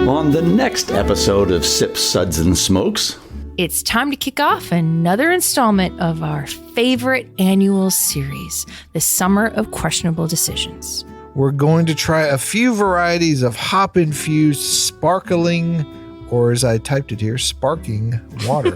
On the next episode of Sips, Suds, and Smokes, it's time to kick off another installment of our favorite annual series, the Summer of Questionable Decisions. We're going to try a few varieties of hop-infused sparkling, or as I typed it here, sparking water.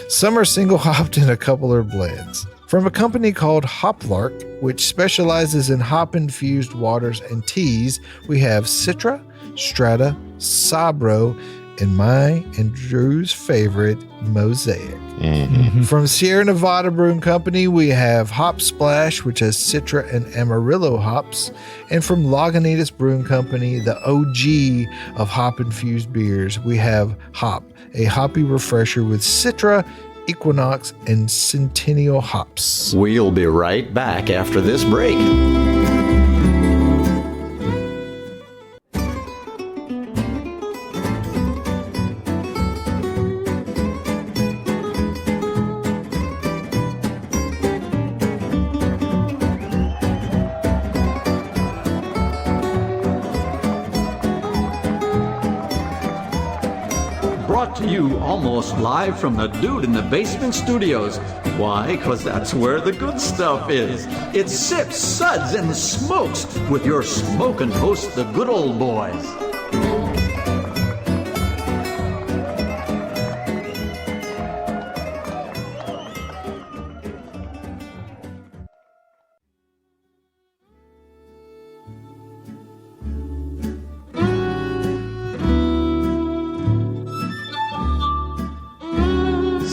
Some are single hopped and a couple are blends. From a company called Hoplark, which specializes in hop-infused waters and teas, we have Citra, Strata, Sabro, and my and Drew's favorite, Mosaic. Mm-hmm. From Sierra Nevada Brewing Company, we have Hop Splash, which has Citra and Amarillo hops. And from Lagunitas Brewing Company, the OG of hop-infused beers, we have Hop, a hoppy refresher with Citra, Equinox, and Centennial hops. We'll be right back after this break. Brought to you almost live from the Dude in the Basement Studios. Why? Because that's where the good stuff is. It's Sips, Suds, and Smokes with your smoking hosts, the good old boys.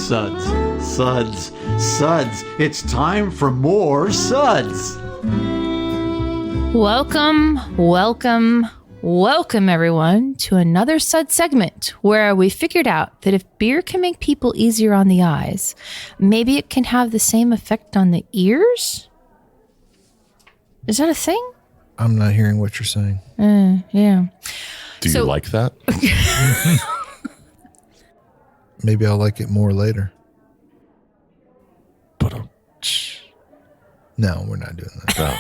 Suds, Suds, Suds. It's time for more Suds. Welcome, everyone, to another Sud segment where we figured out that if beer can make people easier on the eyes, maybe it can have the same effect on the ears? Is that a thing? I'm not hearing what you're saying. Yeah. Do you like that? Maybe I'll like it more later. But no, we're not doing that. no.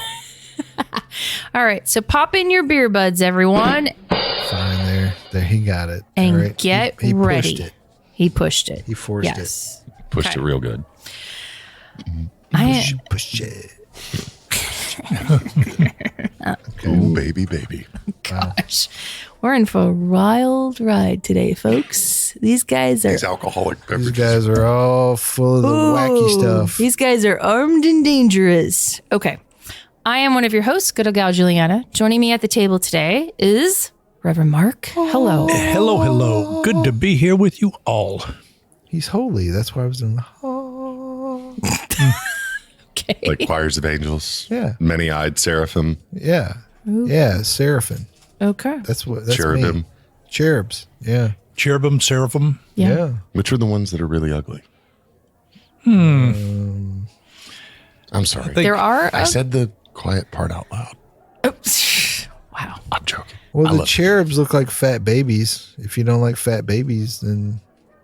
All right, so pop in your beer buds, everyone. Fine, there he got it. And all right. get he ready. Pushed it. He pushed it. He forced yes. Pushed it real good. Push it. Okay. Ooh, baby. Gosh, we're in for a wild ride today, folks. These guys are... These alcoholic beverages. These guys are all full of the wacky stuff. These guys are armed and dangerous. Okay. I am one of your hosts, good old Gal Juliana. Joining me at the table today is Reverend Mark. Hello. Hello. Good to be here with you all. He's holy. That's why I was in the Okay. Like choirs of angels. Yeah. Many-eyed seraphim. Yeah. Ooh. Yeah, seraphim. Okay. That's cherubim. Me. Cherubs. Yeah. Cherubim, seraphim. Yeah. Which are the ones that are really ugly? I'm sorry. I said the quiet part out loud. Oops. Wow. I'm joking. Well, the cherubs look like fat babies. If you don't like fat babies, then,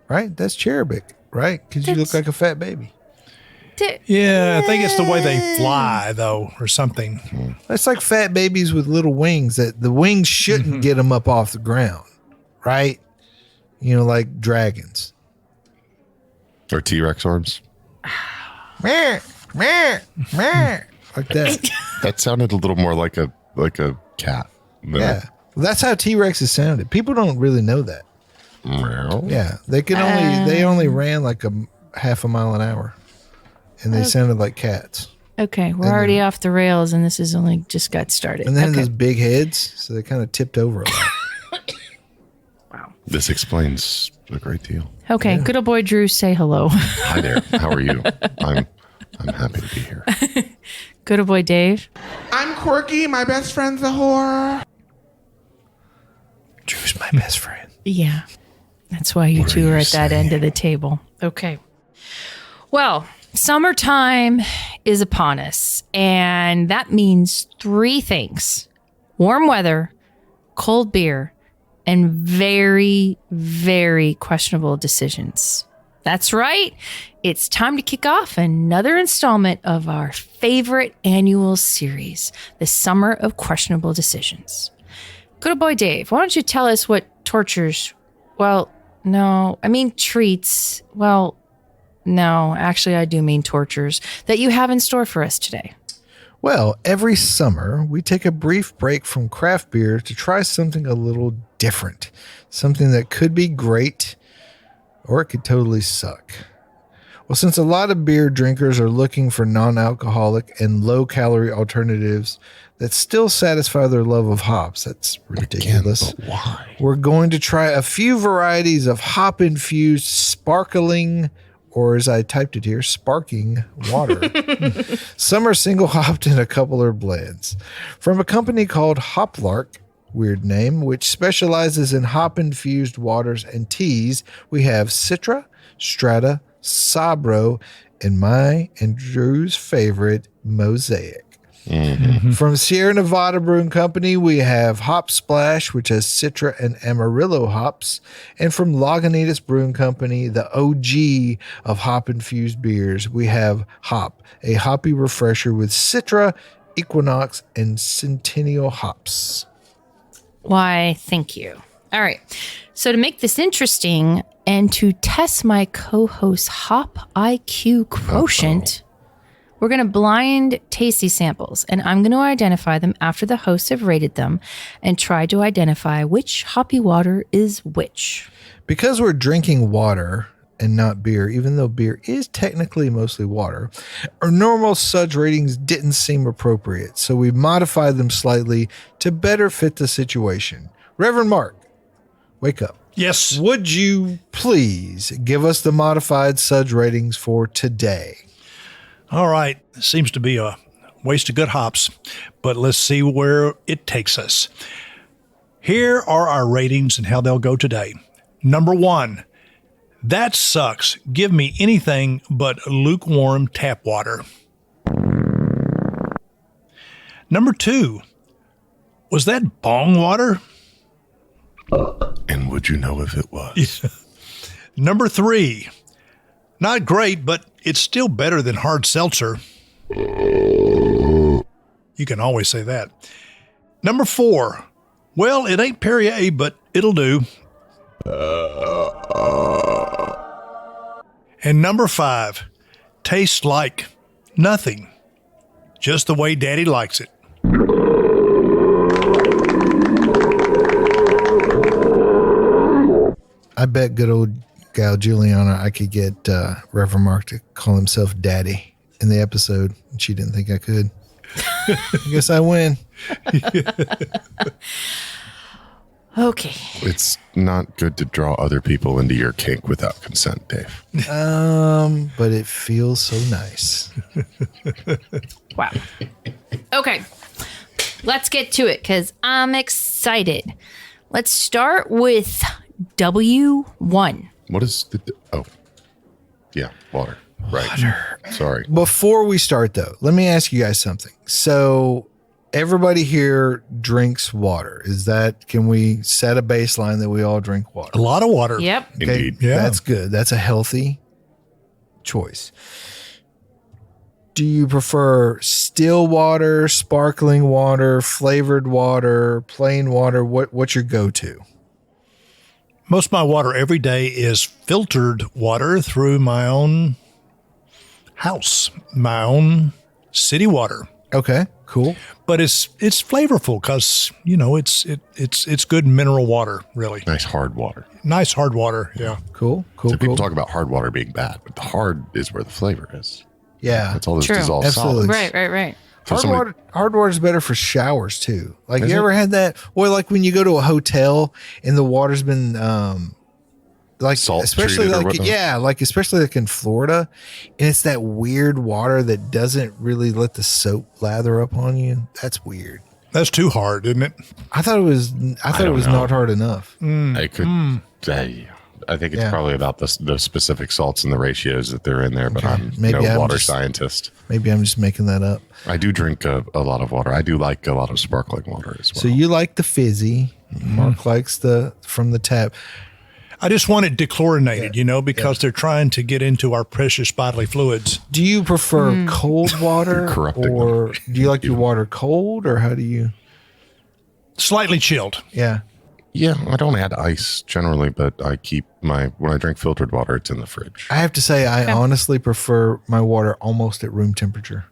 right? That's cherubic, right? Because you look like a fat baby. Yeah, I think it's the way they fly, though, or something. That's like fat babies with little wings that the wings shouldn't get them up off the ground, right? You know, like dragons. Or T-Rex arms. Meh, meh, meh. Like that. That sounded a little more like a cat. Yeah. Well, that's how T-Rexes sounded. People don't really know that. Meow. Yeah. They only ran like a half a mile an hour. And they sounded like cats. Okay, we're already off the rails, and this has only just got started. And then those big heads, so they kind of tipped over a lot. Wow. This explains a great deal. Okay, good old boy Drew, say hello. Hi there. How are you? I'm happy to be here. Good old boy Dave. I'm quirky. My best friend's a whore. Drew's my best friend. Yeah, that's why you two are at that end of the table. Okay. Well, summertime is upon us, and that means three things: warm weather, cold beer, and very, very questionable decisions. That's right. It's time to kick off another installment of our favorite annual series, the Summer of Questionable Decisions. Good old boy Dave, why don't you tell us what tortures. Well, no, I mean treats. Well, no, actually, I do mean tortures that you have in store for us today. Well, every summer, we take a brief break from craft beer to try something a little different. Something that could be great, or it could totally suck. Well, since a lot of beer drinkers are looking for non-alcoholic and low-calorie alternatives that still satisfy their love of hops, that's ridiculous. Again, but why? We're going to try a few varieties of hop-infused sparkling, or as I typed it here, sparking water. Some are single hopped and a couple are blends. From a company called Hoplark, weird name, which specializes in hop-infused waters and teas, we have Citra, Strata, Sabro, and my and Drew's favorite, Mosaic. From Sierra Nevada Brewing Company, we have Hop Splash, which has Citra and Amarillo hops. And from Lagunitas Brewing Company, the OG of hop-infused beers, we have Hop, a hoppy refresher with Citra, Equinox, and Centennial hops. Why, thank you. All right. So to make this interesting and to test my co-host Hop IQ quotient, we're going to blind taste these samples, and I'm going to identify them after the hosts have rated them and try to identify which hoppy water is which. Because we're drinking water and not beer, even though beer is technically mostly water, our normal SUDS ratings didn't seem appropriate, so we modified them slightly to better fit the situation. Reverend Mark, wake up. Yes. Would you please give us the modified SUDS ratings for today? All right. Seems to be a waste of good hops, but let's see where it takes us. Here are our ratings and how they'll go today. Number 1, that sucks. Give me anything but lukewarm tap water. Number 2, was that bong water? And would you know if it was? Number 3, not great, but it's still better than hard seltzer. You can always say that. Number 4, well, it ain't Perrier, but it'll do. And number 5, tastes like nothing. Just the way Daddy likes it. I bet good old Gal Juliana, I could get Reverend Mark to call himself Daddy in the episode, and she didn't think I could. I guess I win. Okay. It's not good to draw other people into your kink without consent, Dave. But it feels so nice. Wow. Okay. Let's get to it because I'm excited. Let's start with W1. What is the... Oh. Yeah, water. Right. Water. Sorry. Before we start, though, let me ask you guys something. So everybody here drinks water. Can we set a baseline that we all drink water? A lot of water. Yep. Okay, Indeed. Yeah. That's good. That's a healthy choice. Do you prefer still water, sparkling water, flavored water, plain water? What's your go-to? Most of my water every day is filtered water through my own house, my own city water. Okay, cool. But it's flavorful because it's good mineral water, really. Nice hard water. Nice hard water. Yeah. Cool. So people talk about hard water being bad, but the hard is where the flavor is. Yeah. That's all those True. dissolved Absolutely. solids. Right. So Hard water is better for showers too. Like, Is you it? ever had that? Or like when you go to a hotel and the water's been like, Salt especially treated or like whatnot? especially like in Florida, and it's that weird water that doesn't really let the soap lather up on you. That's weird. That's too hard, isn't it? I thought it was don't know. not hard enough. I could say, I think it's Yeah. probably about the specific salts and the ratios that they're in there, but I'm Maybe no I'm water just- scientist. Maybe I'm just making that up. I do drink a lot of water. I do like a lot of sparkling water as well. So you like the fizzy. Mark likes the from the tap. I just want it dechlorinated, because they're trying to get into our precious bodily fluids. Do you prefer cold water, You're corrupting or them. do you like your water cold, or how do you? Slightly chilled. Yeah. Yeah, I don't add ice generally, but I keep when I drink filtered water, it's in the fridge. I have to say, I honestly prefer my water almost at room temperature.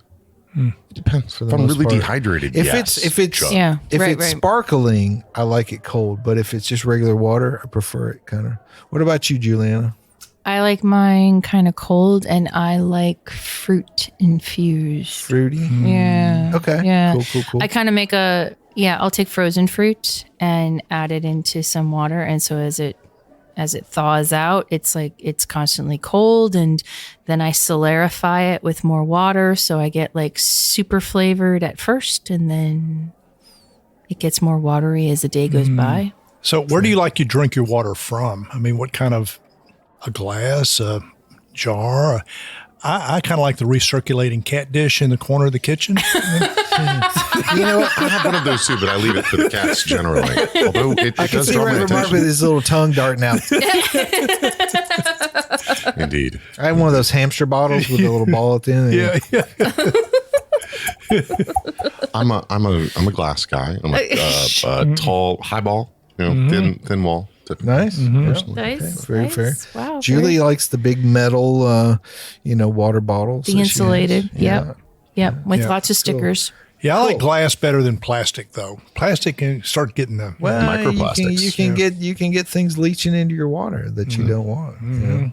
It depends. For If the I'm most really part. dehydrated, If yes, it's Chuck. Yeah. if right, it's right. sparkling, I like it cold. But if it's just regular water, I prefer it kind of. What about you, Juliana? I like mine kind of cold, and I like fruit infused. Fruity. Yeah. Okay. Yeah. Cool. I kind of make I'll take frozen fruit and add it into some water. And so as it thaws out, it's like it's constantly cold. And then I solarify it with more water. So I get like super flavored at first, and then it gets more watery as the day goes by. So where do you like you drink your water from? I mean, what kind of a glass, a jar? I kind of like the recirculating cat dish in the corner of the kitchen. You know what? I have one of those too, but I leave it for the cats generally. Although it does See draw my Reverend Mark with attention. his little tongue darting out. Indeed. I have one of those hamster bottles with a little ball at the end. Yeah. I'm a glass guy. I'm a tall highball, thin wall. Nice. Personally. Nice. Very nice. fair. Wow. Julie likes the big metal, water bottles. The that she has. insulated. Yeah. Yep. With Yeah. lots of stickers. Yeah, I like glass better than plastic, though. Plastic can start getting the Well, Microplastics. You can get things leaching into your water that you don't want. Yeah.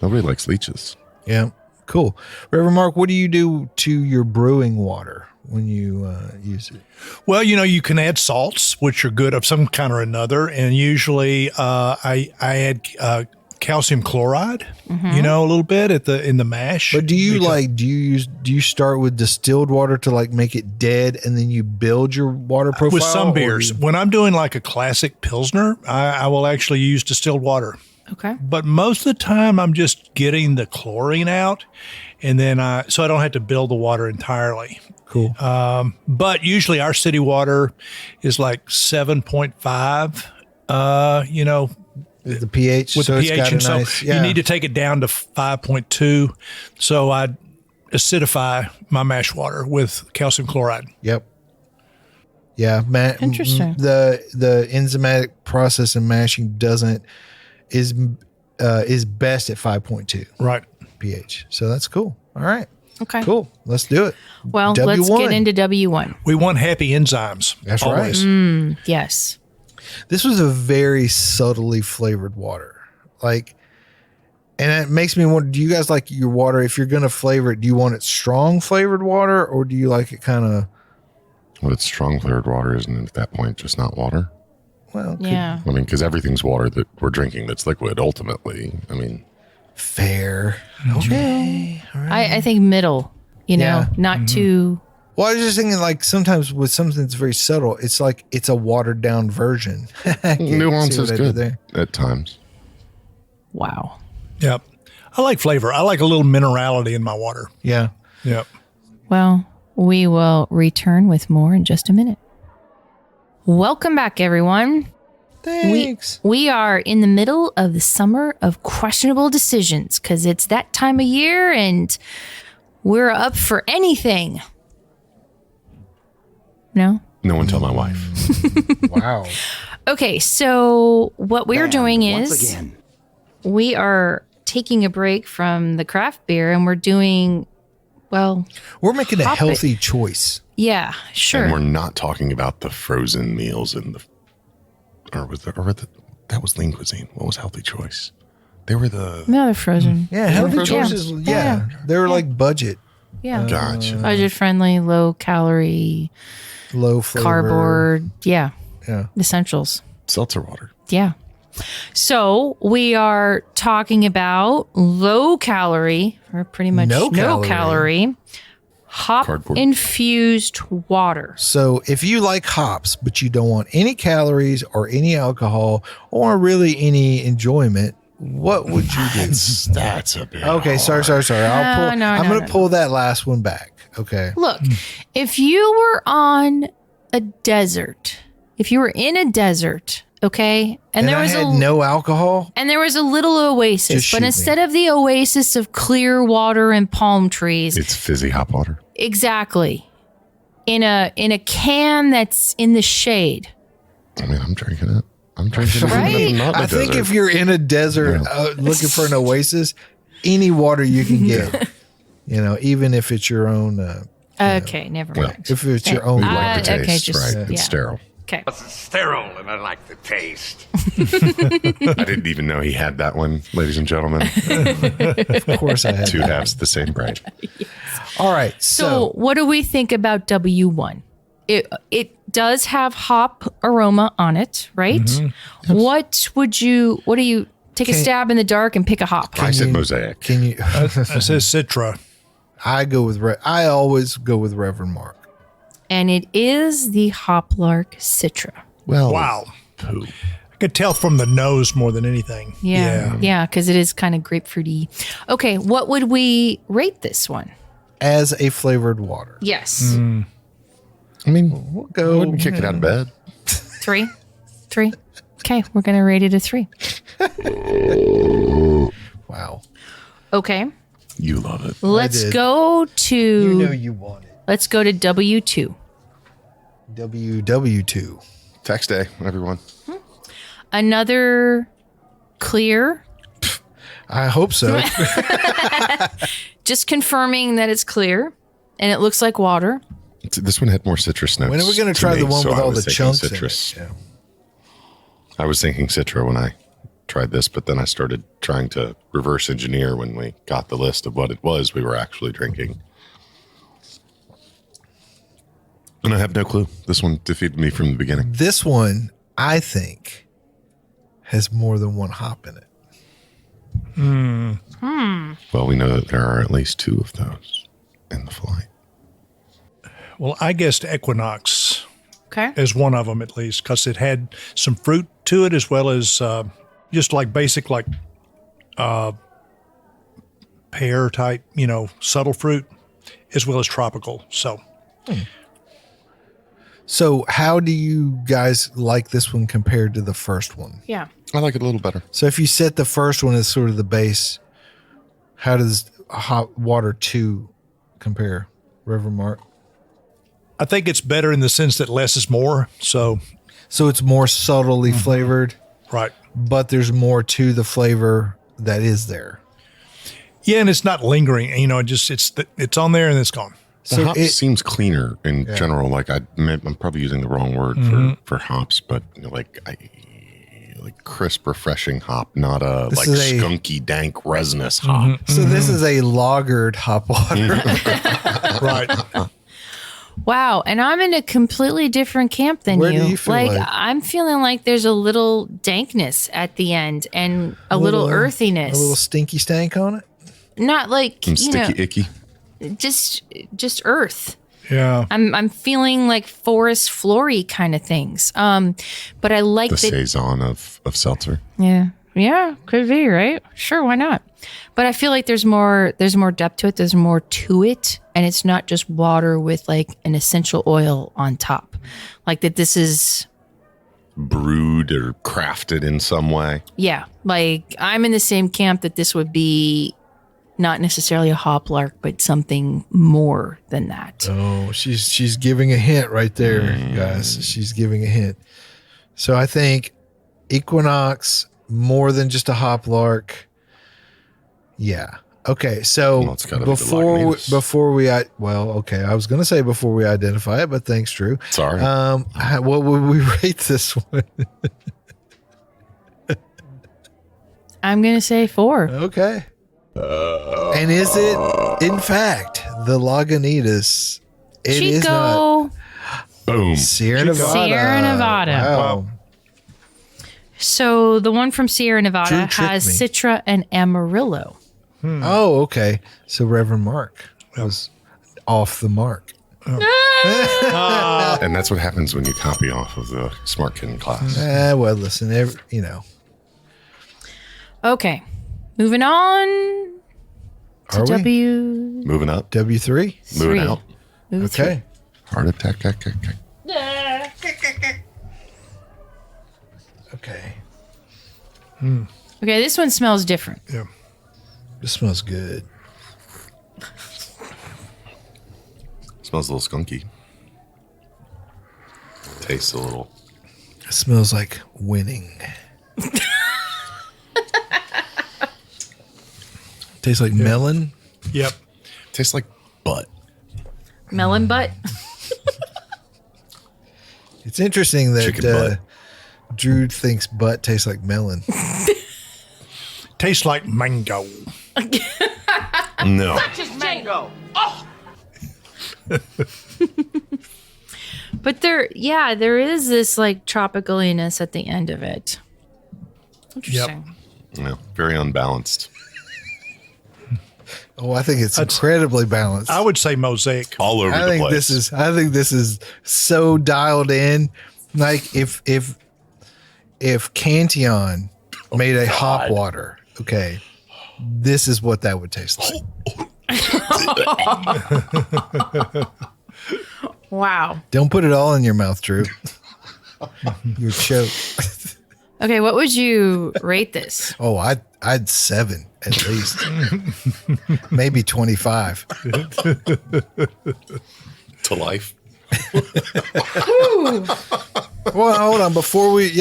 Nobody likes leeches. Yeah. Cool. Reverend Mark, what do you do to your brewing water when you use it? Well, you can add salts, which are good of some kind or another, and usually I add calcium chloride, a little bit in the mash. But do you start with distilled water to like make it dead, and then you build your water profile with some or beers? you- When I'm doing like a classic Pilsner, I will actually use distilled water. Okay. But most of the time, I'm just getting the chlorine out, and then so I don't have to build the water entirely. Cool. But usually our city water is like 7.5, With the pH, with so the it's pH. got a And so nice. you need to take it down to 5.2. So I acidify my mash water with calcium chloride. Yep. Yeah. Interesting. The enzymatic process in mashing is best at 5.2 Right. pH. So that's cool. All right. Okay. Cool. Let's do it. Well, let's W1. get into W1. We want happy enzymes. That's always. right. Yes. This was a very subtly flavored water. And it makes me wonder, do you guys like your water, if you're going to flavor it, do you want it strong flavored water, or do you like it kind of, Well, it's strong flavored water, isn't it? At that point, just not water. well, Yeah. I mean, because everything's water that we're drinking that's liquid. Ultimately, I mean, fair. Okay. All right. I think middle, Yeah. not too. Well, I was just thinking, like, sometimes with something that's very subtle, it's like it's a watered down version. nuance See is what I did good there? at times. Wow. Yep. I like flavor. I like a little minerality in my water. Yeah. Yep. Well, we will return with more in just a minute. Welcome back, everyone. Thanks. We are in the middle of the summer of questionable decisions because it's that time of year and we're up for anything. No? No one tell my wife. Wow. Okay, so what we're doing is we are taking a break from the craft beer and we're doing, well, We're making a Hop it. healthy choice. yeah, And we're sure. not talking about the frozen meals in the, that was lean cuisine. What was healthy choice? They were the, No, they're frozen. Yeah, healthy Yeah. choices. Yeah. They were like budget, Yeah. gotcha. Budget friendly, low calorie, low flavor. cardboard. Yeah. Yeah. Essentials. Seltzer water. Yeah. So we are talking about low calorie, or pretty much No no calorie. calorie, hop Cardboard. infused water. So if you like hops, but you don't want any calories or any alcohol or really any enjoyment, what would you do? That's a bit. Okay, sorry. I'm going to pull that last one back. Okay. Look, if you were on a desert, if you were in a desert, okay, and there I was had a no alcohol. and there was a little oasis, Just shoot but me. instead of the oasis of clear water and palm trees, It's fizzy hop water. exactly, in a can that's in the shade. I mean, I'm drinking it. I'm drinking Right? nothing not in I the think desert. if you're in a desert looking for an oasis, any water you can get, even if it's your own, Okay, never mind. if it's your own. we like the okay, taste, just- right? yeah. It's sterile. Okay. Sterile, and I like the taste. I didn't even know he had that one, ladies and gentlemen. Of course, I had. Two halves of the same brain. All right, So, what do we think about W1? It does have hop aroma on it, right? Mm-hmm. What do you take a stab in the dark and pick a hop? I said Mosaic. can you? It says Citra. I always go with Reverend Mark. And it is the Hoplark Citra. Well, Wow. poo. I could tell from the nose more than anything. Yeah, because it is kind of grapefruity. Okay, what would we rate this one? As a flavored water, Yes. I mean, we'll I go. wouldn't kick it out of bed. 3? 3? Okay, we're going to rate it a 3. Wow, Okay, You love it. let's did. go to you want it. let's go to W2. WW2. Tax day, everyone. Another clear. I hope so. Just confirming that it's clear and it looks like water. This one had more citrus notes. When are we going to try me, the one so with I all was the thinking chunks citrus. in it? I was thinking Citra when I tried this, but then I started trying to reverse engineer when we got the list of what it was we were actually drinking. And I have no clue. This one defeated me from the beginning. This one, I think, has more than one hop in it. Well, we know that there are at least 2 of those in the flight. Well, I guessed Equinox Okay. as one of them at least because it had some fruit to it as well as just like basic pear type, subtle fruit as well as tropical. So So, how do you guys like this one compared to the first one? Yeah. I like it a little better. So, if you set the first one as sort of the base, how does hot water 2 compare, Reverend Mark? I think it's better in the sense that less is more. So, So, it's more subtly flavored, right. but there's more to the flavor that is there. Yeah, and it's not lingering. It's on there and it's gone. The So hops it- seems cleaner in general. Like I'm probably using the wrong word for hops, but like crisp, refreshing hop, not a This like is a- skunky, dank, resinous hop. So, this is a lagered hop water. Right. Wow. And I'm in a completely different camp than Where do you. you feel like? I'm feeling like there's a little dankness at the end and a little earthiness. A little stinky stank on it. Not like, Some sticky, icky. just earth. Yeah. I'm feeling like forest flory kind of things. But I like The that. saison of seltzer. Yeah, could be, right? Sure, why not? But I feel like there's more depth to it. There's more to it, and it's not just water with like an essential oil on top. Like that this is Brewed or crafted in some way. yeah, like I'm in the same camp that this would be not necessarily a hoplark, but something more than that. Oh, she's giving a hint right there, guys. She's giving a hint. So I think Equinox more than just a hoplark. Yeah. Okay. So Well, it's gotta be the okay. I was going to say before we identify it, but thanks, Drew. Sorry. What would we rate this one? I'm gonna say 4. Okay. And is it, in fact, the Lagunitas? It is not. Chico. Boom. Sierra Nevada. Sierra Nevada. Wow. So the one from Sierra Nevada Drew tricked has me. Citra and Amarillo. Oh, okay. So Reverend Mark was off the mark. And that's what happens when you copy off of the Smart Kid class. Well, listen, Okay, moving on to Are we? W. Moving up, W3? moving out. Okay. Heart attack. Okay. Okay, this one smells different. Yeah. This smells good. Smells a little skunky. Tastes a little It smells like winning. Tastes like melon. Yep. Tastes like butt. Melon butt. It's interesting Chicken that butt. Drew thinks butt tastes like melon. Tastes like mango. No. But there is this like tropicaliness at the end of it. Interesting. No. Very unbalanced. Oh, I think it's incredibly balanced. I would say Mosaic. All over the place. I think this is so dialed in. Like if Cantillon made a hop water, okay, this is what that would taste like. Wow. Don't put it all in your mouth, Drew. You're choked. Okay, what would you rate this? Oh, I'd 7 at least. Maybe 25. To life. Well, hold on. Before we,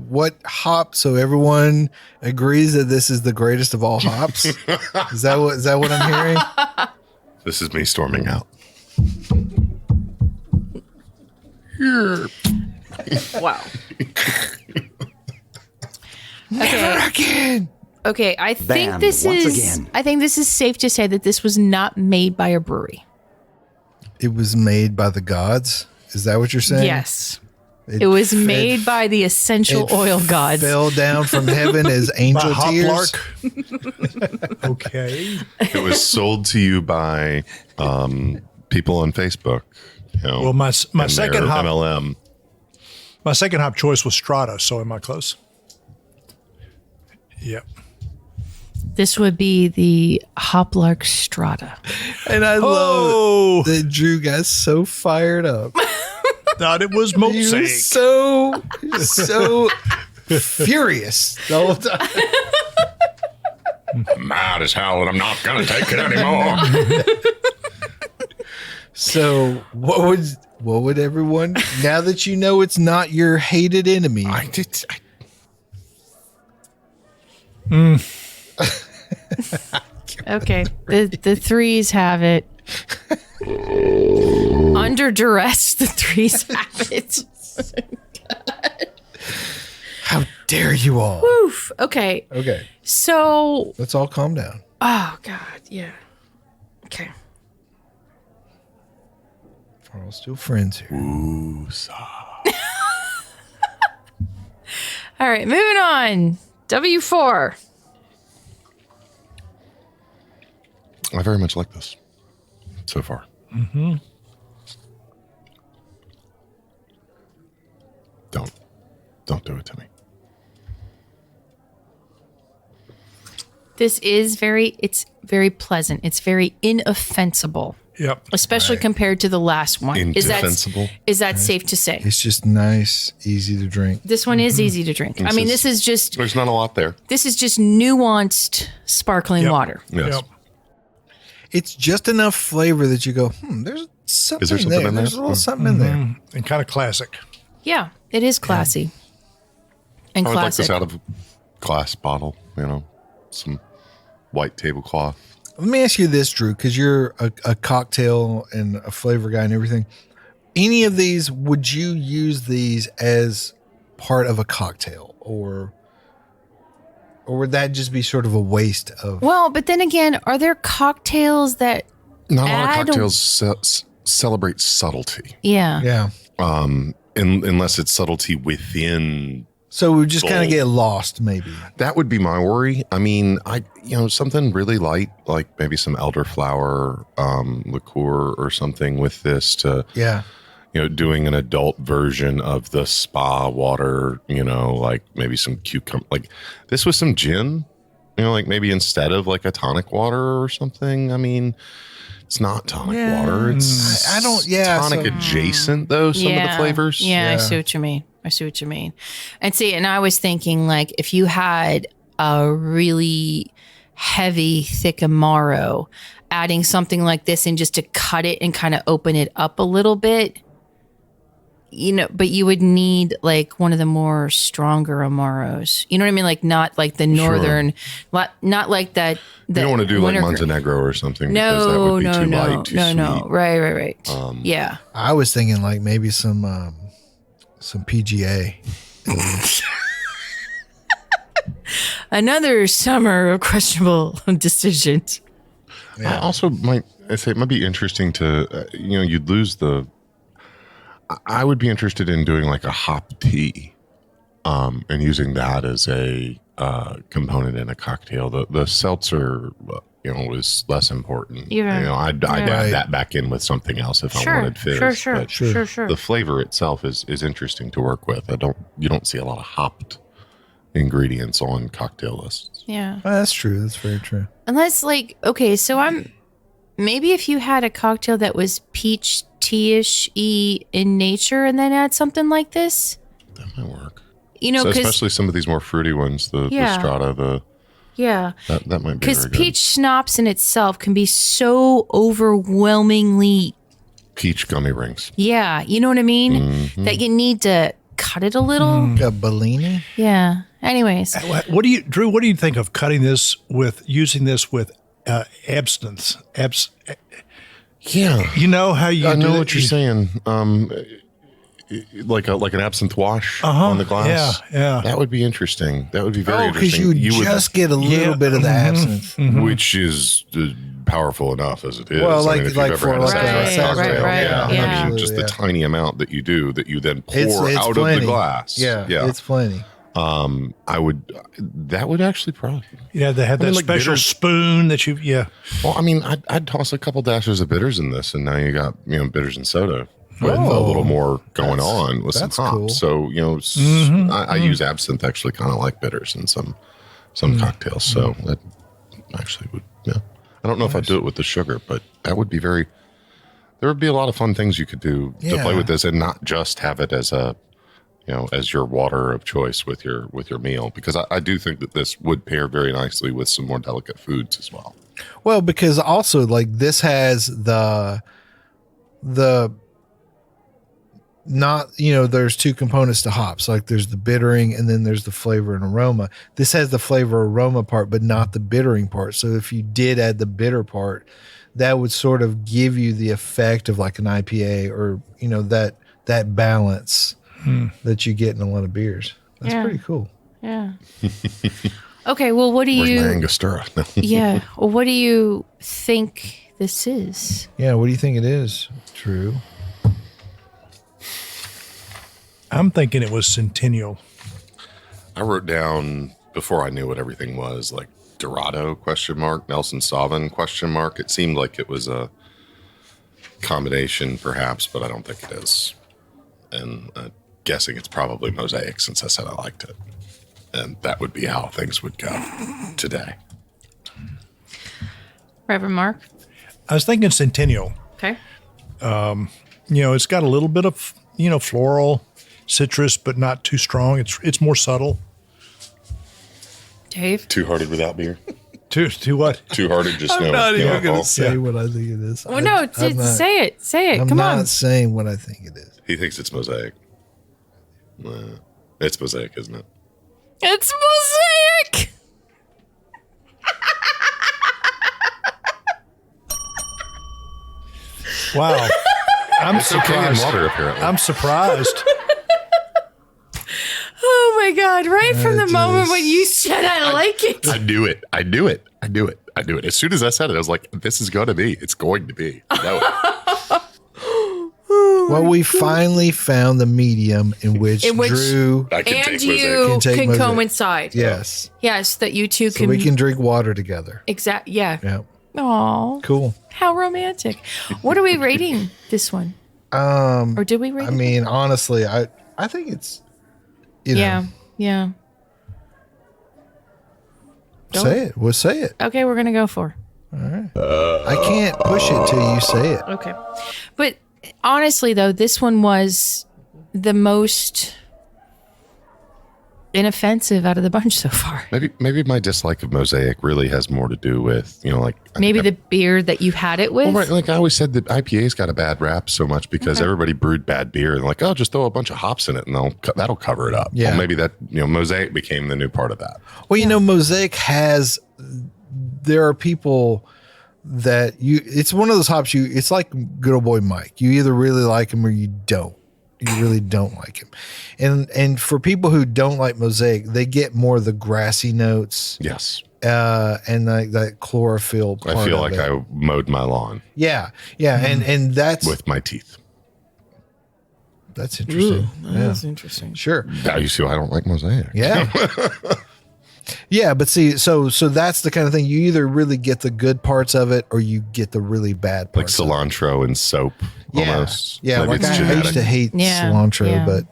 what hop? So everyone agrees that this is the greatest of all hops. Is that what I'm hearing? This is me storming out. Wow. Never again. Okay, I think Banned this once is again. I think this is safe to say that this was not made by a brewery. It was made by the gods. Is that what you're saying? Yes. It was made by the essential oil gods. Fell down from heaven as angel By tears. Hoplark. Okay. It was sold to you by people on Facebook. You know, Well, my and second their hop MLM. my second hop choice was Strata. So am I close? Yep. This would be the Hoplark Strata. And I love that Drew got so fired up. Thought it was He Mosaic. was so furious the whole time. I'm mad as hell and I'm not going to take it anymore. So what would everyone, now that you know it's not your hated enemy, Okay. The threes have it. Under duress, the threes have it. how dare you all? Oof. Okay. Okay, So, let's all calm down. oh God, yeah. Okay. We're all still friends here. All right, moving on. W4. I very much like this so far. Mm-hmm. Don't do it to me. This is it's very pleasant. It's very inoffensible, Yep. especially compared to the last one. Indefensible? Is that safe to say? It's just nice, easy to drink. This one is easy to drink. I mean, this is just There's not a lot there. nuanced sparkling Yep. water. Yes. Yep. It's just enough flavor that you go, there's something, Is there something there. in there? There's a little something in there. And kind of classic. Yeah, it is classy and I would like classic. this out of a glass bottle, some white tablecloth. Let me ask you this, Drew, because you're a cocktail and a flavor guy and everything. Any of these, would you use these as part of a cocktail, or would that just be sort of a waste of? Well, but then again, are there cocktails that? Not a lot Add- of cocktails celebrate subtlety, Yeah. Yeah. unless it's subtlety within. So we just kind of get lost, maybe. That would be my worry. I mean, something really light, like maybe some elderflower liqueur or something with this to, Yeah. doing an adult version of the spa water, like maybe some cucumber, like this was some gin, like maybe instead of like a tonic water or something. I mean, it's not tonic water. It's I don't- yeah, tonic so- adjacent though. Some of the flavors. Yeah, I Yeah. see what you mean. And I was thinking like if you had a really heavy, thick Amaro, adding something like this and just to cut it and kind of open it up a little bit, but you would need like one of the more stronger Amaros. You know what I mean? Like not like the northern, not like that. You don't want to do like Montenegro or something. Because that would be too light, too sweet. Right. Yeah. I was thinking like maybe some PGA. Another summer of questionable decisions. Yeah. I also I say it might be interesting to, you'd lose I would be interested in doing like a hop tea, and using that as a component in a cocktail. The seltzer, is less important. Yeah. I'd add that back in with something else if I wanted fizz. Sure. The flavor itself is interesting to work with. You don't see a lot of hopped ingredients on cocktail lists. Yeah. Oh, that's true. That's very true. Unless so maybe if you had a cocktail that was peach tea-ish-y in nature and then add something like this. That might work. So especially some of these more fruity ones, the Strata, that might be very good. Because peach schnapps in itself can be so overwhelmingly peach gummy rings. Yeah, you know what I mean? Mm-hmm. That you need to cut it a little. A Bellini? Yeah. Anyways. Drew, what do you think of using this with absinthe? Yeah. You know how you I know what you're saying. Like an absinthe wash on the glass. Yeah. That would be interesting. That would be very interesting. Because you just get a little bit of the absinthe. Which is powerful enough as it is. Well, if you've ever had a cocktail. Yeah. I mean, just the tiny amount that you do that you then pour out of the glass. Yeah, it's plenty. That would actually probably. Yeah, they have that special spoon that you. Yeah. Well, I mean, I'd toss a couple dashes of bitters in this, and now you got bitters and soda with a little more going on with some hops. Cool. So I use absinthe actually kind of like bitters in some cocktails. So that actually would. Yeah. I don't know if I'd do it with the sugar, but that would be there would be a lot of fun things you could do to play with this, and not just have it as as your water of choice with your meal, because I do think that this would pair very nicely with some more delicate foods as well. Well, because also like this has there's two components to hops. Like there's the bittering and then there's the flavor and aroma. This has the flavor aroma part, but not the bittering part. So if you did add the bitter part, that would sort of give you the effect of like an IPA or, that balance that you get in a lot of beers. That's pretty cool. Yeah. Okay. Well, what do Where's my Angostura? Yeah. Well, what do you think this is? Yeah. What do you think it is? True. I'm thinking it was Centennial. I wrote down before I knew what everything was, like Dorado ? Nelson Sauvin ? It seemed like it was a combination, perhaps, but I don't think it is. And guessing it's probably Mosaic, since I said I liked it. And that would be how things would go today. Reverend Mark? I was thinking Centennial. Okay. It's got a little bit of, floral, citrus, but not too strong. It's more subtle. Dave? Two-Hearted without beer? Too what? Two-Hearted, just I'm no not even alcohol. going to say what I think it is. Well, no, say it. Say it. I'm Come on. I'm not saying what I think it is. He thinks it's Mosaic. It's Mosaic, isn't it? It's Mosaic! Wow. I'm surprised. Water, apparently. I'm surprised. Oh my God. Right from the moment when you said I like it. I do it. As soon as I said it, I was like, this is going to be. It's going to be. Well, we finally found the medium in which Drew I can and take you Mosaic. can coincide. Yes. Yes, that you two So can. we can drink water together. Exactly. Yeah. Yeah. Aw. Cool. How romantic. What are we rating this one? Or did we rate I mean, honestly, I think it's, Yeah. Say it. We'll say it. Okay, we're going to go for. All right. I can't push it till you say it. Okay. But honestly, though, this one was the most inoffensive out of the bunch so far. Maybe my dislike of Mosaic really has more to do with, like Maybe the beer that you had it with. Well, right, like I always said, that IPA's got a bad rap so much because everybody brewed bad beer and like, oh, just throw a bunch of hops in it and that'll cover it up. Yeah. Well, maybe that Mosaic became the new part of that. Well, Mosaic there are people that it's one of those hops it's like good old boy Mike. You either really like him or you don't. You really don't like him. And for people who don't like Mosaic, they get more of the grassy notes. Yes. And like that chlorophyll part. I feel like it. I mowed my lawn. Yeah. Yeah. And that's with my teeth. That's interesting. That's interesting. Sure. Now you see why I don't like Mosaic. Yeah. Yeah, but see, so that's the kind of thing. You either really get the good parts of it or you get the really bad Like parts. cilantro and soap almost. Yeah, Maybe like it's I genetic. used to hate cilantro, yeah. but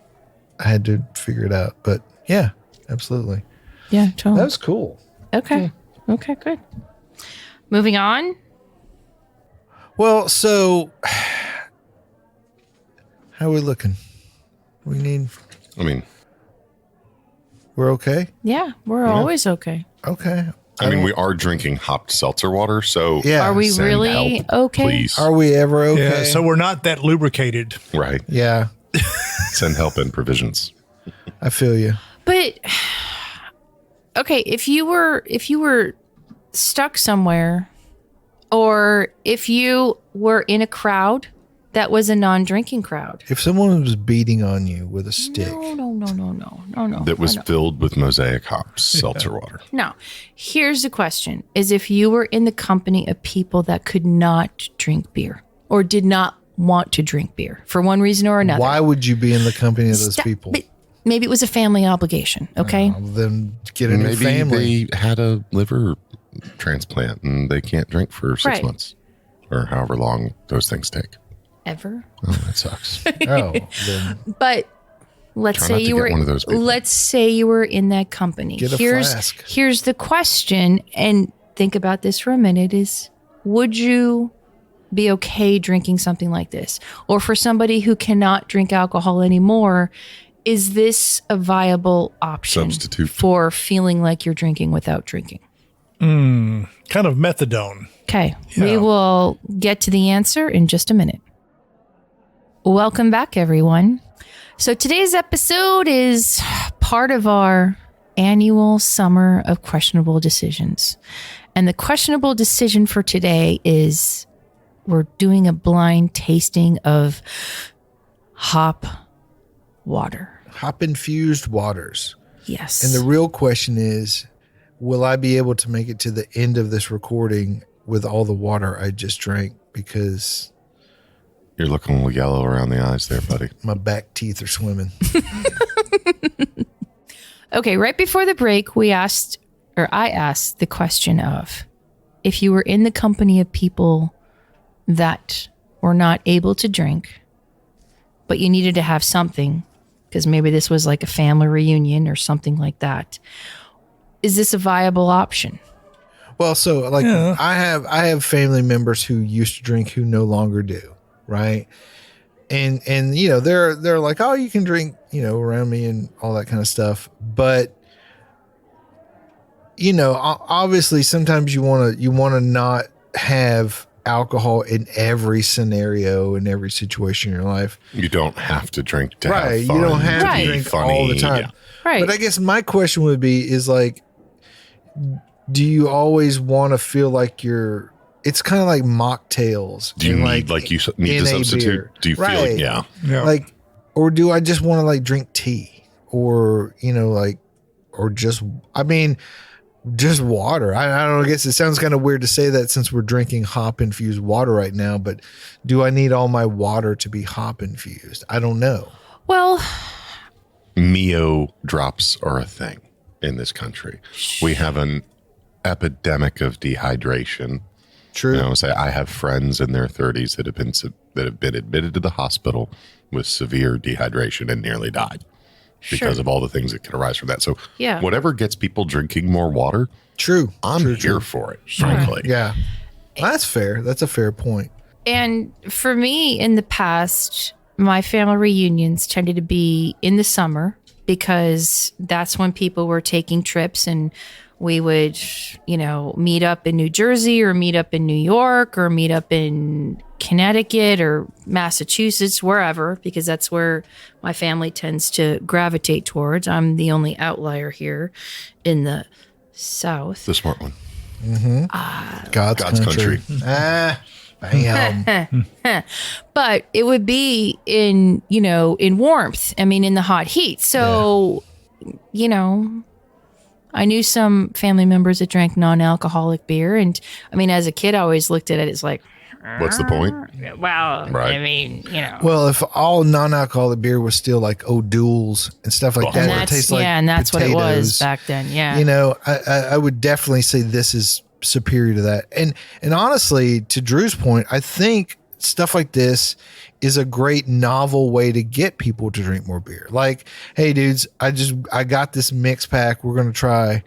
I had to figure it out. But yeah, absolutely. Yeah, totally. That was cool. Okay. Okay, good. Moving on. Well, so how are we looking? We're okay? Yeah, we're always okay. Okay. We are drinking hopped seltzer water, so Yeah. Are we send really help, okay? please. Are we ever okay? Yeah, so we're not that lubricated. Right. Yeah, Send help and provisions. I feel you. But okay, if you were stuck somewhere, or if you were in a crowd that was a non-drinking crowd. If someone was beating on you with a stick. No. That was filled with Mosaic hops, seltzer water. No. Here's the question, is if you were in the company of people that could not drink beer or did not want to drink beer for one reason or another. Why would you be in the company of those people? But maybe it was a family obligation, okay? Then get a new Maybe family. they had a liver transplant and they can't drink for 6 Right. months or however long those things take. Ever? Oh, that sucks. Oh, then But let's Try say not to you get were one of those people. let's say you were in that company. Get a flask. Here's the question, and think about this for a minute, is would you be okay drinking something like this? Or for somebody who cannot drink alcohol anymore, is this a viable option Substitute. for feeling like you're drinking without drinking? Kind of methadone. Okay, Yeah. we will get to the answer in just a minute. Welcome back, everyone. So today's episode is part of our annual summer of questionable decisions. And the questionable decision for today is we're doing a blind tasting of hop water. hop-infused waters. Yes. And the real question is, will I be able to make it to the end of this recording with all the water I just drank? Because You're looking a little yellow around the eyes there, buddy. my back teeth are swimming. Okay, right before the break, I asked the question of if you were in the company of people that were not able to drink, but you needed to have something, because maybe this was like a family reunion or something like that. Is this a viable option? Well, so like I have family members who used to drink who no longer do, right? And they're like, oh, you can drink, around me and all that kind of stuff. But obviously sometimes you want to not have alcohol in every scenario, in every situation in your life. You don't have to drink to Right. have fun. You don't have Right. to drink funny. all the time. Yeah. Right. But I guess my question would be is like, do you always want to feel like it's kind of like mocktails. Do you and need you need in to a substitute? beer. Do you feel Right. yeah? Yeah. Like, or do I just want to like drink tea or, just water. I don't know. I guess it sounds kind of weird to say that since we're drinking hop infused water right now, but do I need all my water to be hop infused? I don't know. Well, Mio drops are a thing in this country. We have an epidemic of dehydration. True. Say I have friends in their 30s that have been admitted to the hospital with severe dehydration and nearly died because of all the things that can arise from that. So Yeah. whatever gets people drinking more water, True. I'm here for it, frankly. Yeah. That's fair. That's a fair point. and for me in the past, my family reunions tended to be in the summer because that's when people were taking trips, and we would, meet up in New Jersey or meet up in New York or meet up in Connecticut or Massachusetts, wherever, because that's where my family tends to gravitate towards. I'm the only outlier here in the South. The smart one. God's country. Bam. But it would be in warmth. I mean, in the hot heat. So, I knew some family members that drank non-alcoholic beer. And I mean, as a kid, I always looked at it as like, What's the point? well, Right. I mean, Well, if all non-alcoholic beer was still like O'Doul's and stuff like that, and it that's, tastes like and that's what it was potatoes. back then. Yeah. I would definitely say this is superior to that. And honestly, to Drew's point, I think stuff like this is a great novel way to get people to drink more beer. Like, hey dudes, I got this mix pack we're going to try.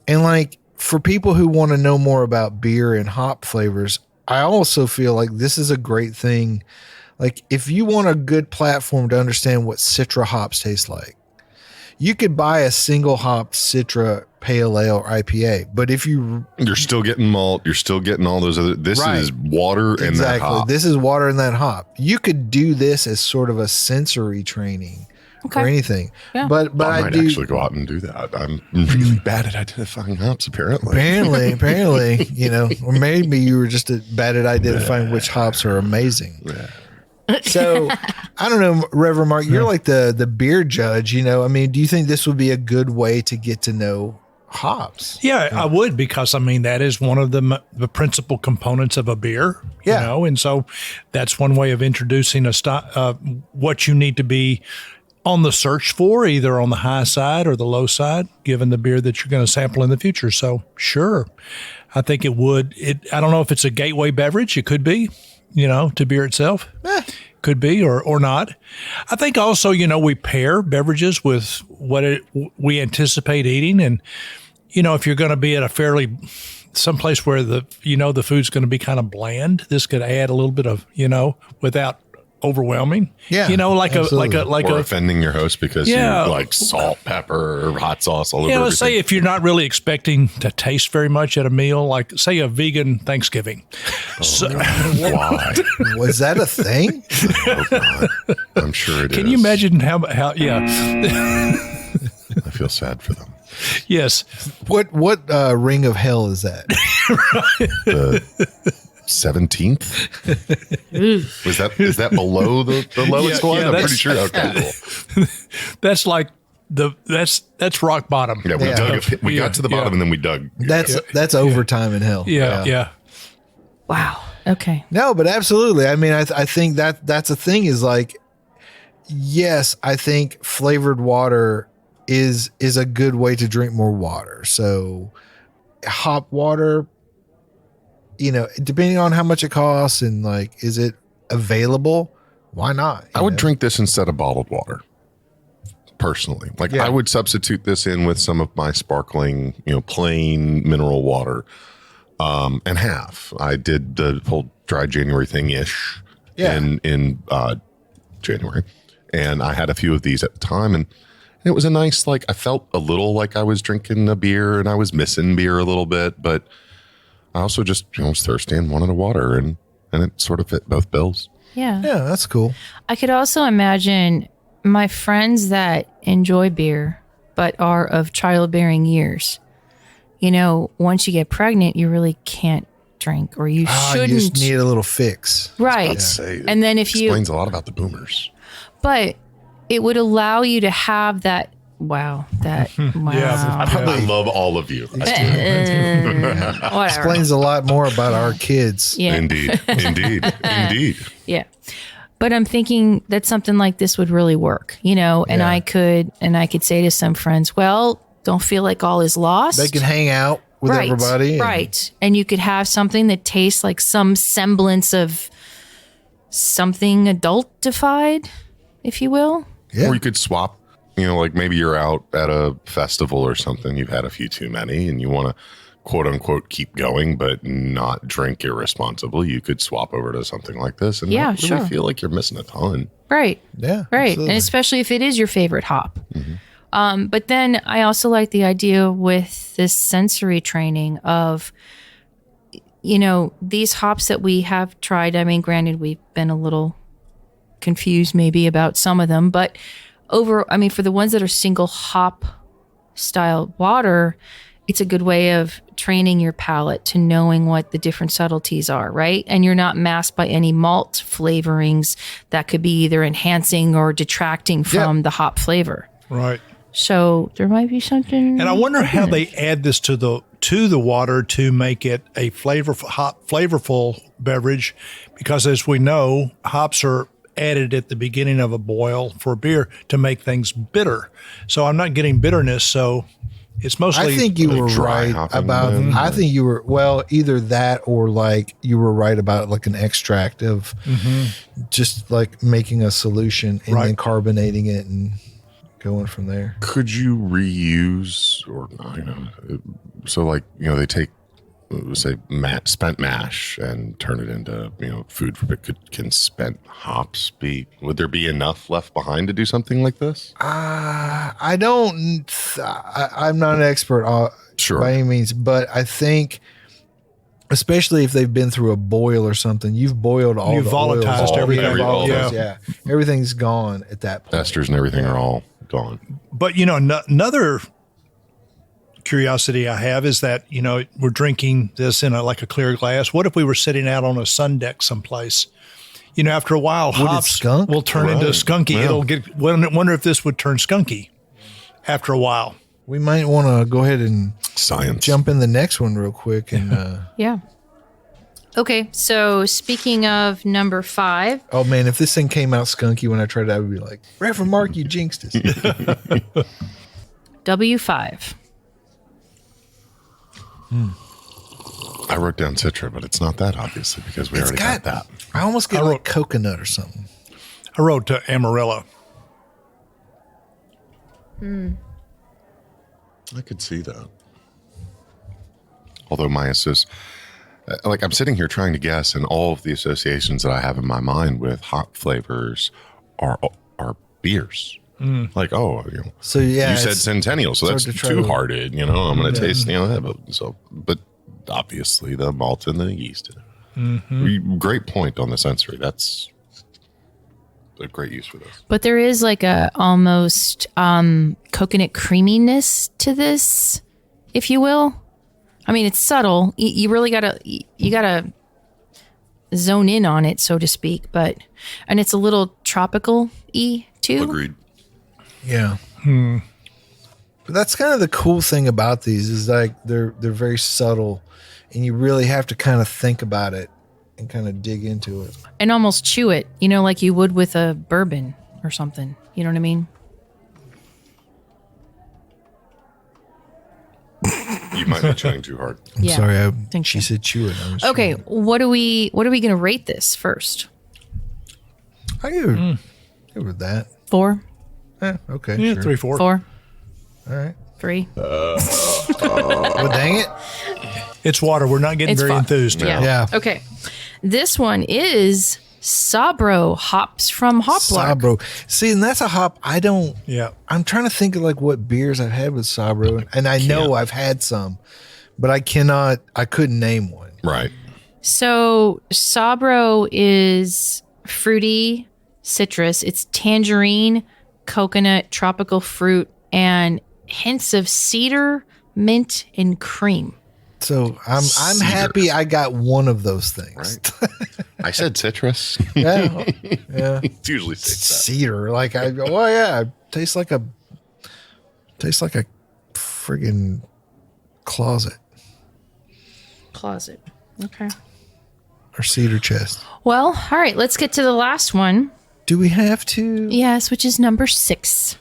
And like, for people who want to know more about beer and hop flavors, I also feel like this is a great thing. Like, if you want a good platform to understand what Citra hops taste like, you could buy a single hop Citra Pale Ale or IPA, but if you're still getting malt, you're still getting all those other. This Right. is water and that hop. This is water and that hop. You could do this as sort of a sensory training or anything. Yeah. But I I might do actually go out and do that. I'm really bad at identifying hops, apparently. apparently, or maybe you were just bad at identifying which hops are amazing. So I don't know, Reverend Mark, you're like the beer judge, I mean, do you think this would be a good way to get to know hops? Yeah, I would, because I mean that is one of the principal components of a beer. Yeah. And so that's one way of introducing what you need to be on the search for, either on the high side or the low side, given the beer that you're going to sample in the future. So sure, I think it would. I don't know if it's a gateway beverage. It could be, to beer itself. Could be or not. I think also, we pair beverages with what we anticipate eating. And, if you're going to be at someplace where the food's going to be kind of bland, this could add a little bit of, without overwhelming. Yeah. Or offending your host because you like salt, pepper, or hot sauce all over let's everything. say if you're not really expecting to taste very much at a meal, like say a vegan Thanksgiving. Why? Was that a thing? Oh, God. I'm sure it is. Can you imagine how yeah. I feel sad for them. Yes. What ring of hell is that? The 17th? Is that below the lowest one? I'm pretty sure. Okay, cool. That's like that's rock bottom. Yeah, we got to the bottom and then we dug. That's overtime in hell. Yeah. Wow. Okay. No, but absolutely. I mean, I think that's a thing is like, yes, I think flavored water is a good way to drink more water. So hop water, depending on how much it costs and like, is it available? Why not? I would drink this instead of bottled water. Personally, I would substitute this in with some of my sparkling, plain mineral water. And I did the whole dry January thing ish in January. And I had a few of these at the time, and it was a nice, I felt a little like I was drinking a beer and I was missing beer a little bit, but I also just was thirsty and wanted a water, and it sort of fit both bills. Yeah. Yeah, that's cool. I could also imagine my friends that enjoy beer but are of childbearing years. Once you get pregnant, you really can't drink, or you shouldn't. You just need a little fix. Right. And then if you explains a lot about the boomers. But it would allow you to have that. Wow. I love all of you. Whatever. Explains a lot more about our kids. Yeah. Indeed. Yeah. But I'm thinking that something like this would really work, and I could say to some friends, well, don't feel like all is lost. They can hang out with everybody. Right. And you could have something that tastes like some semblance of something adultified, if you will. Yeah. Or you could swap, maybe you're out at a festival or something. You've had a few too many and you want to quote unquote keep going, but not drink irresponsibly, you could swap over to something like this and not really feel like you're missing a ton. Right. Yeah. Right. Absolutely. And especially if it is your favorite hop. But then I also like the idea with this sensory training of, these hops that we have tried. I mean, granted, we've been a little confused maybe about some of them, but for the ones that are single hop style water, it's a good way of training your palate to knowing what the different subtleties are, right? And you're not masked by any malt flavorings that could be either enhancing or detracting from the hop flavor. Right. So there might be something. And I wonder how they add this to the water to make it a flavorful beverage, because as we know, hops are added at the beginning of a boil for beer to make things bitter. So I'm not getting bitterness. So it's mostly. I think you were right about. I think you were either that or like you were right about like an extract of just like making a solution and then carbonating it and going from there. Could you reuse or so like they take say spent mash and turn it into food for it. Can spent hops would there be enough left behind to do something like this? I'm not an expert by any means, but I think especially if they've been through a boil or something, you've boiled all the volatilized oils, everything. Everything's gone at that point. Esters and everything are all gone. But another curiosity I have is that we're drinking this in a clear glass. What if we were sitting out on a sun deck someplace? After a while, hops will turn into skunky. Yeah. It'll get. Wonder if this would turn skunky after a while. We might want to go ahead and jump in the next one real quick and yeah. Okay, so speaking of number 5. Oh man, if this thing came out skunky when I tried it, I would be like, Reverend Mark, you jinxed us. W5. I wrote down Citra, but it's not that obviously because we already got that. I almost get like coconut or something. I wrote Amarillo. I could see that. Although my I'm sitting here trying to guess, and all of the associations that I have in my mind with hop flavors are beers. So yeah, you said Centennial, so that's two-hearted. I'm going to taste that. But obviously the malt and the yeast. Great point on the sensory. That's a great use for this. But there is like a almost coconut creaminess to this, if you will. I mean, it's subtle. You really gotta zone in on it, so to speak. And it's a little tropical-y too. Agreed. Yeah. But that's kind of the cool thing about these is like they're very subtle, and you really have to kind of think about it and kind of dig into it. And almost chew it, like you would with a bourbon or something. You know what I mean? You might be chewing too hard. I'm sorry. She said chew it. Okay, what are we going to rate this first? I give it that. 4? Okay. Yeah, sure. 3, 4. 4? All right. 3? Well, dang it. It's water. We're not getting very enthused. Yeah. Okay. This one is Sabro hops from Hoplark. Sabro. See, and that's a hop I don't. Yeah. I'm trying to think of like what beers I've had with Sabro, and I know I've had some, but I couldn't name one. Right. So Sabro is fruity citrus. It's tangerine, coconut, tropical fruit, and hints of cedar, mint, and cream. So I'm happy I got one of those things. Right. I said citrus. Yeah. It's usually Cedar. Like it tastes like a friggin' closet. Okay. Or cedar chest. Well, all right, let's get to the last one. Do we have to? Yes, which is number 6.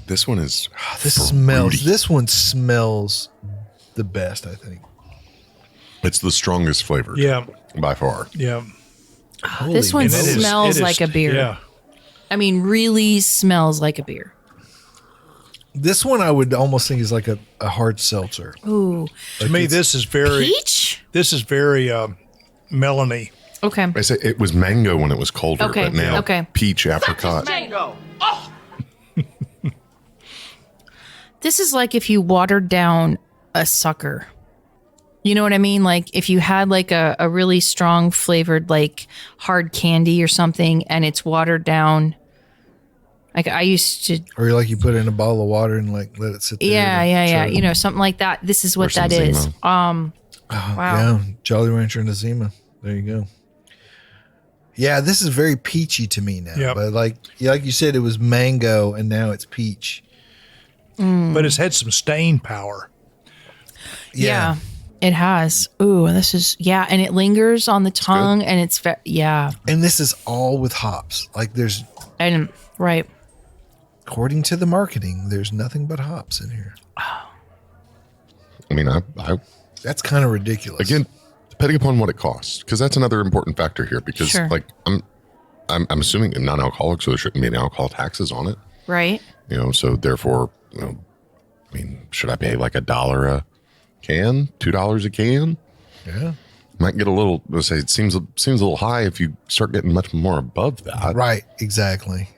This one is This one smells the best, I think. It's the strongest flavor. Yeah. By far. Yeah. This one smells like a beer. Yeah. I mean, really smells like a beer. This one I would almost think is like a hard seltzer. Ooh. To me, this is very Peach? melony. Okay. I say it was mango when it was colder, Okay, but now okay. peach apricot. This is like if you watered down a sucker. You know what I mean? Like if you had like a really strong flavored like hard candy or something and it's watered down. Like I used to. Or like you put it in a bottle of water and like let it sit there. Yeah. You know, something like that. This is what that is. Zima. Wow. Yeah, Jolly Rancher and a Zima. There you go. Yeah, this is very peachy to me now. Yep. But like you said, it was mango and now it's peach. But it's had some staying power. Yeah, it has. Ooh, this is, and it lingers on the tongue and it's, And this is all with hops. Like right. according to the marketing, there's nothing but hops in here. I mean, I That's kind of ridiculous. again, depending upon what it costs, because that's another important factor here. Because Sure. like I'm assuming non-alcoholic, so there shouldn't be any alcohol taxes on it. Right. You know, so therefore, I mean, should I pay like $1 a can, $2 a can? Yeah. Might get a little. Let's say it seems a little high if you start getting much more above that. Right. Exactly.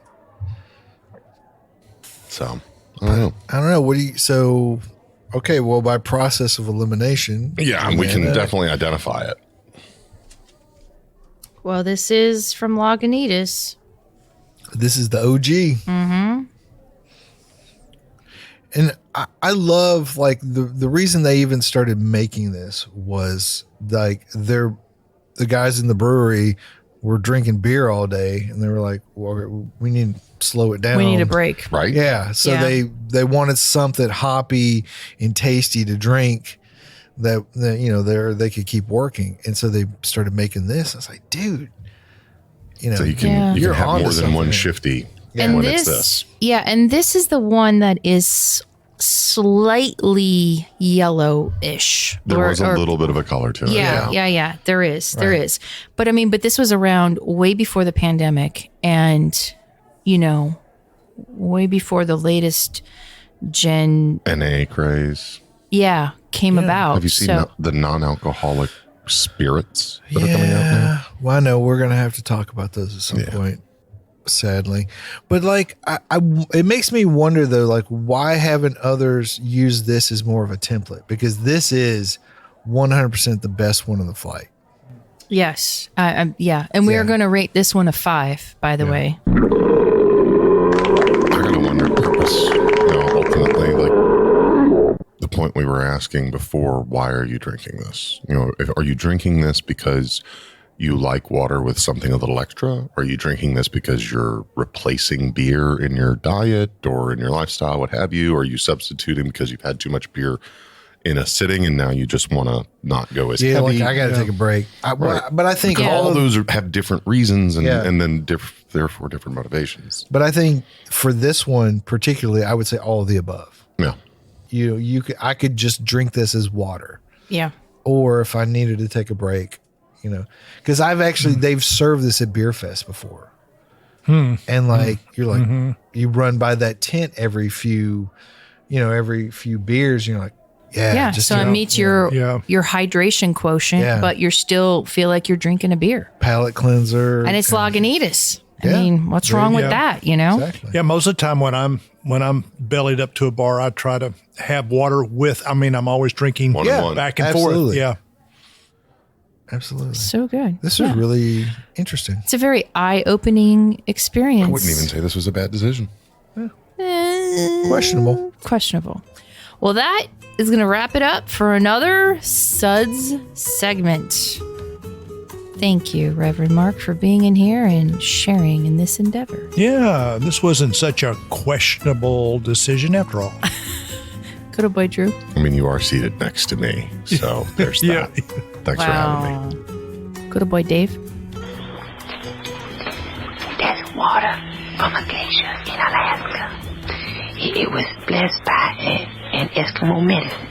So I don't know. I don't know. Okay, well, by process of elimination. Yeah, we can definitely identify it. Well, this is from Lagunitas. This is the OG. Mm-hmm. And I love, like, the reason they even started making this was, like, the guys in the brewery were drinking beer all day, and they were like, well, we need to slow it down. We need a break. Right? Yeah. So they wanted something hoppy and tasty to drink that they could keep working. And so they started making this. I was like, dude, So you can You're have onto more than one something. shifty And when this, it's this. yeah, and this is the one that is slightly yellowish. There was a little bit of a color to it. Yeah. There is. But I mean, this was around way before the pandemic and, way before the latest gen. NA craze. Yeah, came about. Have you seen the non-alcoholic spirits that are coming out now? Well, I know we're going to have to talk about those at some point, sadly. But like, it makes me wonder though, like, why haven't others used this as more of a template? Because this is 100% the best one on the flight. Yes. And we are going to rate this one a 5, by the way. I gotta wonder purpose. Ultimately, like the point we were asking before, why are you drinking this? Are you drinking this because you like water with something a little extra? Are you drinking this because you're replacing beer in your diet or in your lifestyle, what have you? Are you substituting because you've had too much beer in a sitting and now you just want to not go as heavy? Like I got to take a break. But I think all of those have different reasons and then therefore different motivations. But I think for this one particularly, I would say all of the above. Yeah. I could just drink this as water. Yeah. Or if I needed to take a break, because I've actually, they've served this at Beer Fest before. And like, you're like, you run by that tent every few beers, and you're like, so it meets your hydration quotient, but you still feel like you're drinking a beer. Palate cleanser. And it's Lagunitas. I mean, what's wrong with that, Exactly. Yeah, most of the time when I'm bellied up to a bar, I try to have water with. I mean, I'm always drinking back and forth. Yeah, absolutely. So good. This is really interesting. It's a very eye-opening experience. I wouldn't even say this was a bad decision. Questionable. Well, that is going to wrap it up for another Suds segment. Thank you, Reverend Mark, for being in here and sharing in this endeavor. Yeah, this wasn't such a questionable decision after all. Good old boy, Drew. I mean, you are seated next to me, so there's that. Thanks for having me. Good old boy, Dave. That's water from a glacier in Alaska. It was blessed by an Eskimo medicine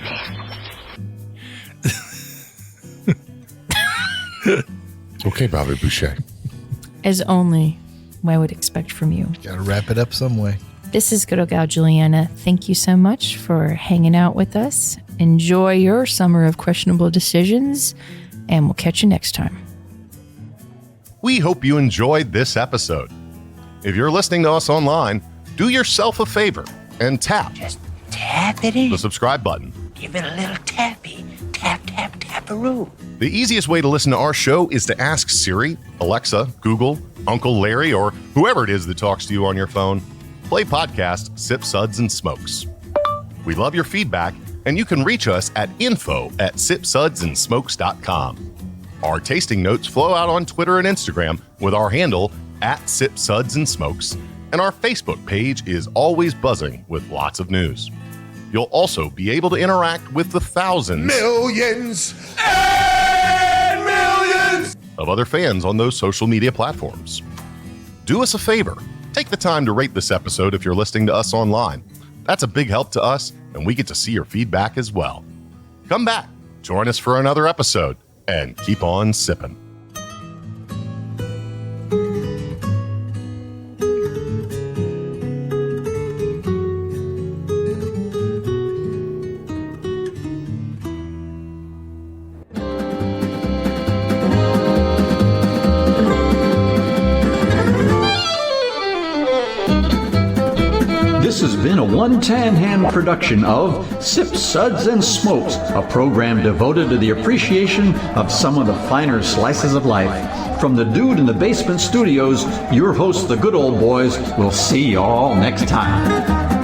man. Okay, Bobby Boucher. As only I would expect from you. Got to wrap it up some way. This is good old Gal Juliana. Thank you so much for hanging out with us. Enjoy your summer of questionable decisions, and we'll catch you next time. We hope you enjoyed this episode. If you're listening to us online, do yourself a favor and tap Tap it in. the subscribe button. Give it a little tappy. Tap, tap, tap-a-roo. The easiest way to listen to our show is to ask Siri, Alexa, Google, Uncle Larry, or whoever it is that talks to you on your phone. Play podcast Sip Suds and Smokes. We love your feedback, and you can reach us at info@sipsudsandsmokes.com. Our tasting notes flow out on Twitter and Instagram with our handle @SipSudsAndSmokes, and our Facebook page is always buzzing with lots of news. You'll also be able to interact with the thousands Millions and millions. of other fans on those social media platforms. Do us a favor. Take the time to rate this episode if you're listening to us online. That's a big help to us, and we get to see your feedback as well. Come back, join us for another episode, and keep on sipping. This has been a One Tan Hand production of Sip Suds and Smokes, a program devoted to the appreciation of some of the finer slices of life. From the Dude in the Basement Studios, your hosts, the Good Old Boys, will see y'all next time.